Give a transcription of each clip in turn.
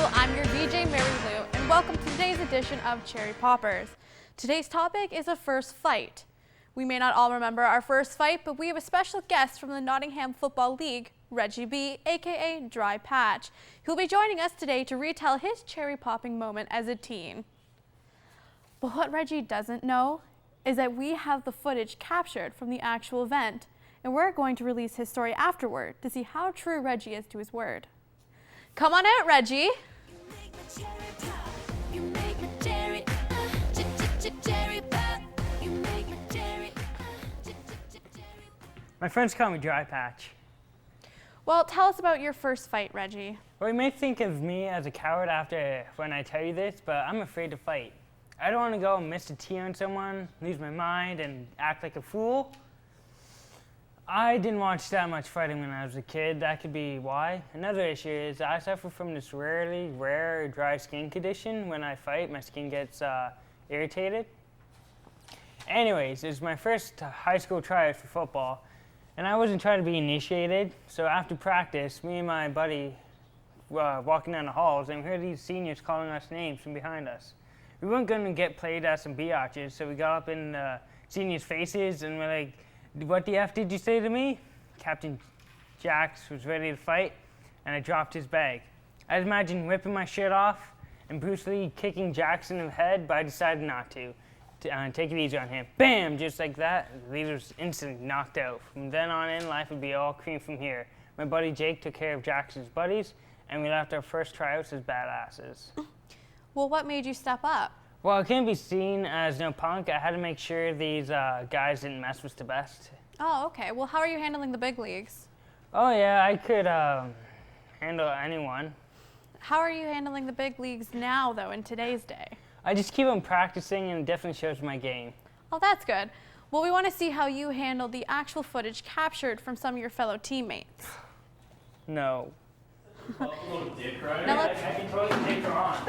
School. I'm your VJ Mary Lou, and welcome to today's edition of Cherry Poppers. Today's topic is a first fight. We may not all remember our first fight, but we have a special guest from the Nottingham Football League, Reggie B, aka Dry Patch, who will be joining us today to retell his cherry popping moment as a teen. But what Reggie doesn't know is that we have the footage captured from the actual event, and we're going to release his story afterward to see how true Reggie is to his word. Come on out, Reggie. My friends call me Dry Patch. Well, tell us about your first fight, Reggie. Well, you may think of me as a coward after when I tell you this, but I'm afraid to fight. I don't want to go and miss a tee on someone, lose my mind, and act like a fool. I didn't watch that much fighting when I was a kid. That could be why. Another issue is I suffer from this rarely rare dry skin condition. When I fight, my skin gets irritated. Anyways, it was my first high school tryout for football, and I wasn't trying to be initiated. So after practice, me and my buddy walking down the halls, and we heard these seniors calling us names from behind us. We weren't going to get played as some biatches, so we got up in the seniors' faces, and we're like, "What the F did you say to me?" Captain Jax was ready to fight, and I dropped his bag. I imagined whipping my shirt off and Bruce Lee kicking Jackson in the head, but I decided not to. Take it easy on him. Bam! Just like that, the leader was instantly knocked out. From then on in, life would be all cream from here. My buddy Jake took care of Jackson's buddies, and we left our first tryouts as badasses. Well, what made you step up? Well, I couldn't be seen as no punk. I had to make sure these guys didn't mess with the best. Oh, okay. Well, how are you handling the big leagues? Oh, yeah, I could handle anyone. How are you handling the big leagues now, though, in today's day? I just keep on practicing, and it definitely shows my game. Oh, that's good. Well, we want to see how you handled the actual footage captured from some of your fellow teammates. No. Little dick, right? Now let's... I can totally take her on.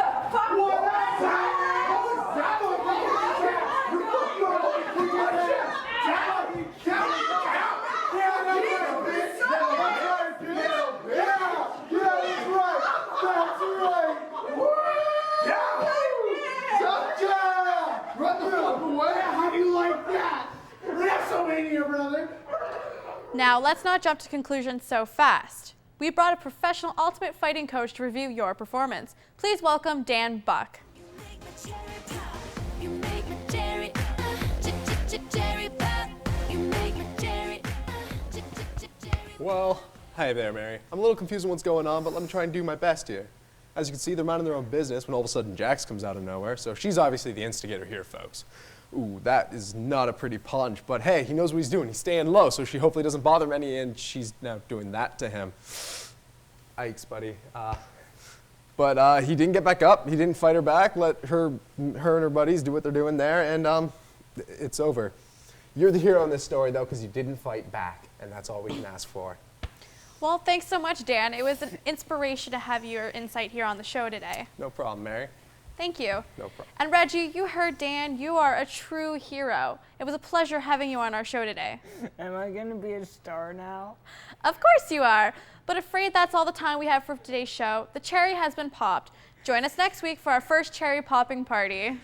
Now, let's not jump to conclusions so fast. We brought a professional ultimate fighting coach to review your performance. Please welcome Dan Buck. Well, hi there, Mary. I'm a little confused on what's going on, but let me try and do my best here. As you can see, they're minding their own business when all of a sudden Jax comes out of nowhere, so she's obviously the instigator here, folks. Ooh, that is not a pretty punch, but hey, he knows what he's doing. He's staying low, so she hopefully doesn't bother him any, and she's now doing that to him. Yikes, buddy. But he didn't get back up. He didn't fight her back. Let her and her buddies do what they're doing there, and it's over. You're the hero in this story, though, because you didn't fight back, and that's all we can ask for. Well, thanks so much, Dan. It was an inspiration to have your insight here on the show today. No problem, Mary. Thank you. No problem. And Reggie, you heard Dan. You are a true hero. It was a pleasure having you on our show today. Am I going to be a star now? Of course you are. But afraid that's all the time we have for today's show. The cherry has been popped. Join us next week for our first cherry popping party.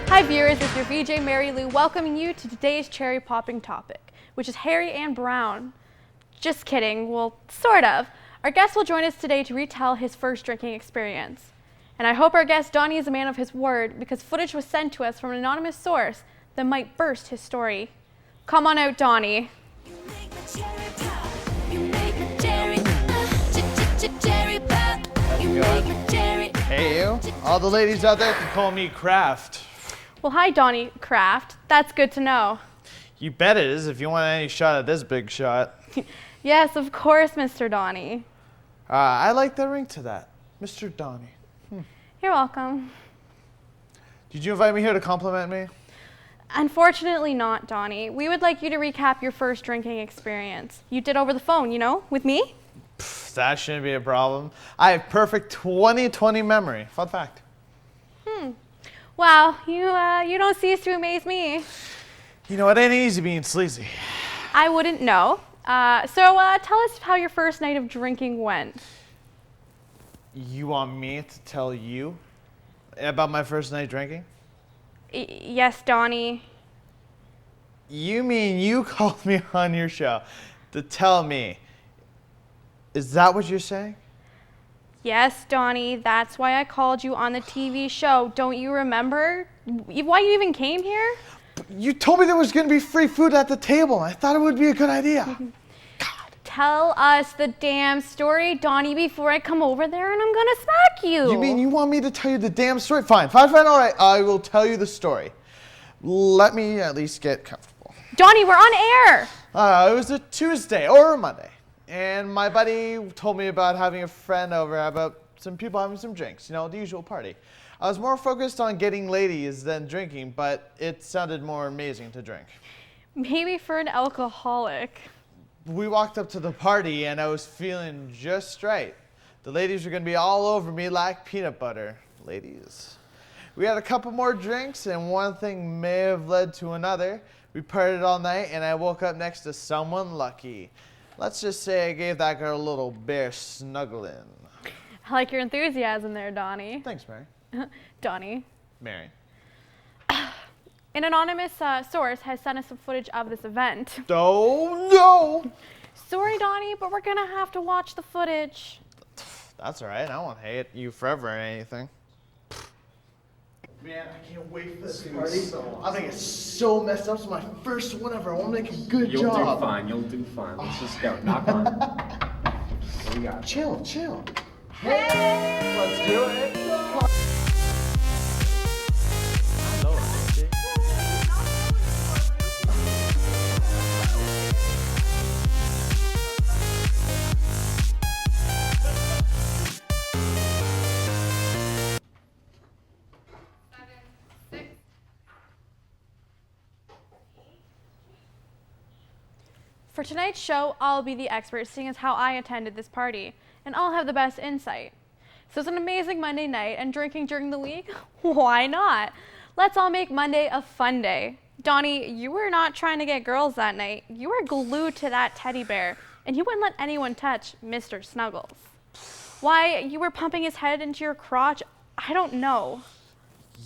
Hi viewers, it's your VJ Mary Lou welcoming you to today's cherry popping topic, which is Harry and Brown. Just kidding, well, sort of. Our guest will join us today to retell his first drinking experience. And I hope our guest Donnie is a man of his word because footage was sent to us from an anonymous source that might burst his story. Come on out, Donnie. Hey you, all the ladies out there can call me Kraft. Well, hi, Donnie Kraft. That's good to know. You bet it is if you want any shot at this big shot. Yes, of course, Mr. Donnie. I like the ring to that, Mr. Donnie. You're welcome. Did you invite me here to compliment me? Unfortunately not, Donnie. We would like you to recap your first drinking experience. You did over the phone, you know, with me? That shouldn't be a problem. I have perfect 20/20 memory. Fun fact. Wow, you don't cease to amaze me. You know, it ain't easy being sleazy. I wouldn't know. So tell us how your first night of drinking went. You want me to tell you about my first night drinking? Yes, Donnie. You mean you called me on your show to tell me? Is that what you're saying? Yes, Donnie, that's why I called you on the TV show. Don't you remember why you even came here? You told me there was going to be free food at the table. I thought it would be a good idea. Tell us the damn story, Donnie, before I come over there and I'm gonna smack you. You mean you want me to tell you the damn story? Fine, all right. I will tell you the story. Let me at least get comfortable. Donnie, we're on air. It was a Tuesday or a Monday, and my buddy told me about having a friend over, about some people having some drinks, you know, the usual party. I was more focused on getting ladies than drinking, but it sounded more amazing to drink. Maybe for an alcoholic. We walked up to the party and I was feeling just right. The ladies were gonna be all over me like peanut butter. Ladies. We had a couple more drinks and one thing may have led to another. We partied all night and I woke up next to someone lucky. Let's just say I gave that girl a little bear snuggling. I like your enthusiasm there, Donnie. Thanks, Mary. Donnie. Mary. An anonymous source has sent us some footage of this event. Oh, no! Sorry, Donnie, but we're gonna have to watch the footage. That's all right. I won't hate you forever or anything. Man, I can't wait for this party. I think it's so messed up. It's my first one ever. I want to make a good job. You'll do fine. You'll do fine. Let's just go. Knock on. What do we got? Chill. Hey! Let's do it. For tonight's show, I'll be the expert, seeing as how I attended this party, and I'll have the best insight. So it's an amazing Monday night, and drinking during the week? Why not? Let's all make Monday a fun day. Donnie, you were not trying to get girls that night. You were glued to that teddy bear, and you wouldn't let anyone touch Mr. Snuggles. Why you were pumping his head into your crotch, I don't know.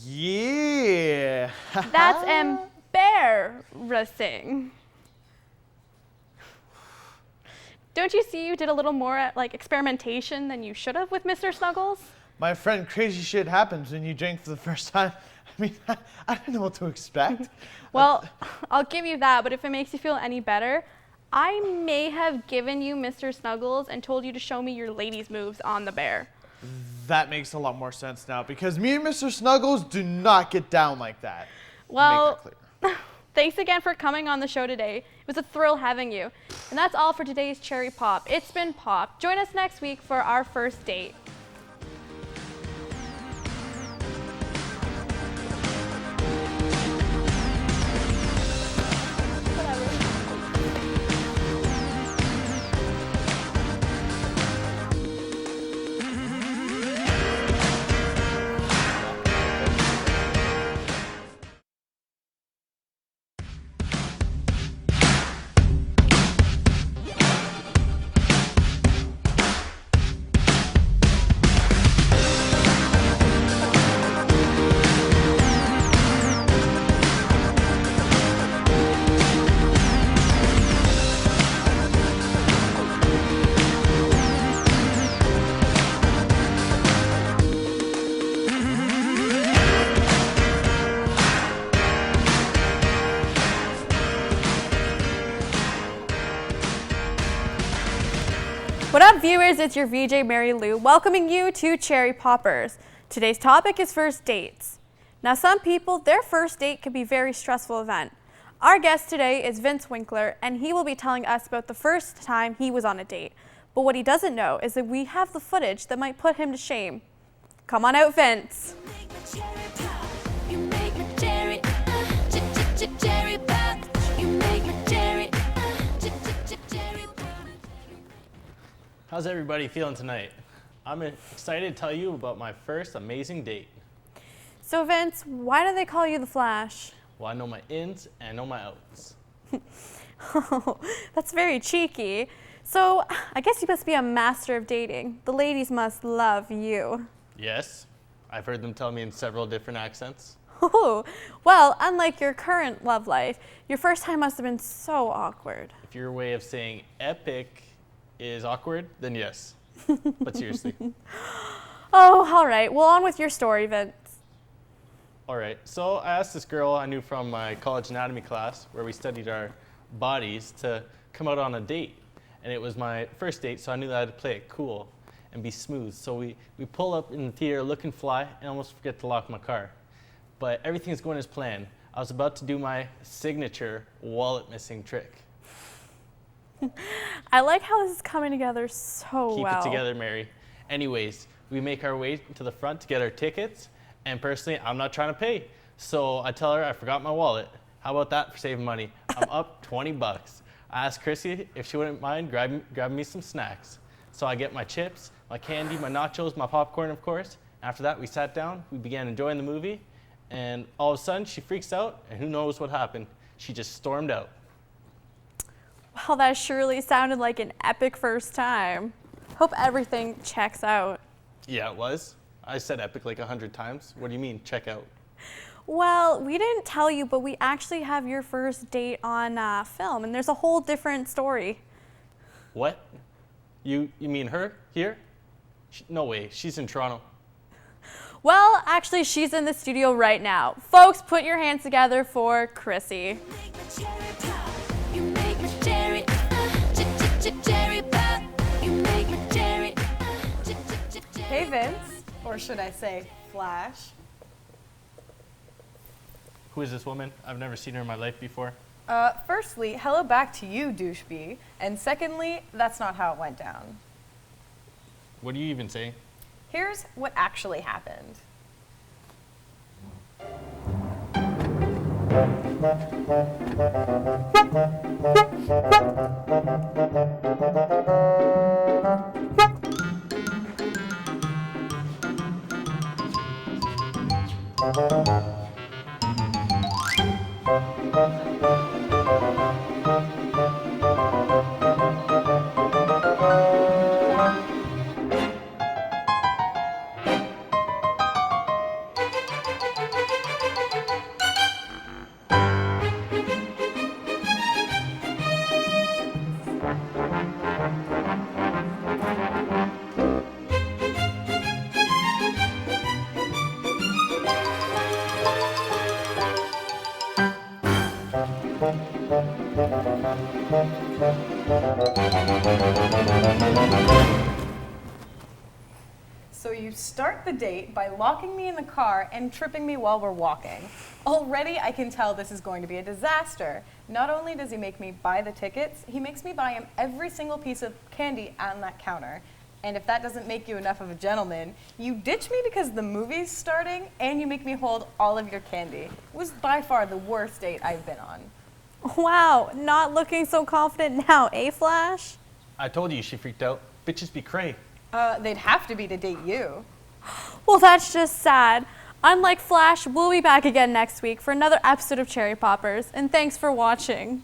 Yeah. That's embarrassing. Don't you see you did a little more experimentation than you should have with Mr. Snuggles? My friend, crazy shit happens when you drink for the first time. I mean, I don't know what to expect. Well, I'll give you that, but if it makes you feel any better, I may have given you Mr. Snuggles and told you to show me your ladies' moves on the bear. That makes a lot more sense now, because me and Mr. Snuggles do not get down like that. Well, Make that clear. Thanks again for coming on the show today. It was a thrill having you. And that's all for today's Cherry Pop. It's been Pop. Join us next week for our first date. up, viewers? It's your VJ Mary Lou welcoming you to Cherry Poppers. Today's topic is first dates. Now, some people, their first date can be a very stressful event. Our guest today is Vince Winkler, and he will be telling us about the first time he was on a date. But what he doesn't know is that we have the footage that might put him to shame. Come on out, Vince. How's everybody feeling tonight? I'm excited to tell you about my first amazing date. So, Vince, why do they call you the Flash? Well, I know my ins and I know my outs. Oh, that's very cheeky. So, I guess you must be a master of dating. The ladies must love you. Yes, I've heard them tell me in several different accents. Oh, well, unlike your current love life, your first time must have been so awkward. If your way of saying epic is awkward, then yes. But seriously. Oh, all right. Well, on with your story, Vince. All right, so I asked this girl I knew from my college anatomy class where we studied our bodies to come out on a date. And it was my first date, so I knew that I had to play it cool and be smooth. So we pull up in the theater looking fly and almost forget to lock my car. But everything's going as planned. I was about to do my signature wallet missing trick. I like how this is coming together so Keep well. it together, Mary. Anyways, we make our way to the front to get our tickets, and personally, I'm not trying to pay. So I tell her I forgot my wallet. How about that for saving money? I'm up 20 bucks. I asked Chrissy if she wouldn't mind grabbing me some snacks. So I get my chips, my candy, my nachos, my popcorn, of course. After that, we sat down, we began enjoying the movie, and all of a sudden, she freaks out, and who knows what happened. She just stormed out. Well, that surely sounded like an epic first time. Hope everything checks out. Yeah, it was. I said epic like 100 times. What do you mean, check out? Well, we didn't tell you, but we actually have your first date on film, and there's a whole different story. What? You mean her here? No way, she's in Toronto. Well, actually, she's in the studio right now. Folks, put your hands together for Chrissy. Hey Vince, or should I say Flash? Who is this woman? I've never seen her in my life before. Firstly, hello back to you, douchebag. And secondly, that's not how it went down. What do you even say? Here's what actually happened. So you start the date by locking me in the car and tripping me while we're walking. Already I can tell this is going to be a disaster. Not only does he make me buy the tickets, he makes me buy him every single piece of candy on that counter. And if that doesn't make you enough of a gentleman, you ditch me because the movie's starting and you make me hold all of your candy. It was by far the worst date I've been on. Wow, not looking so confident now, eh, Flash? I told you she freaked out. Bitches be cray. They'd have to be to date you. Well, that's just sad. Unlike Flash, we'll be back again next week for another episode of Cherry Poppers, and thanks for watching.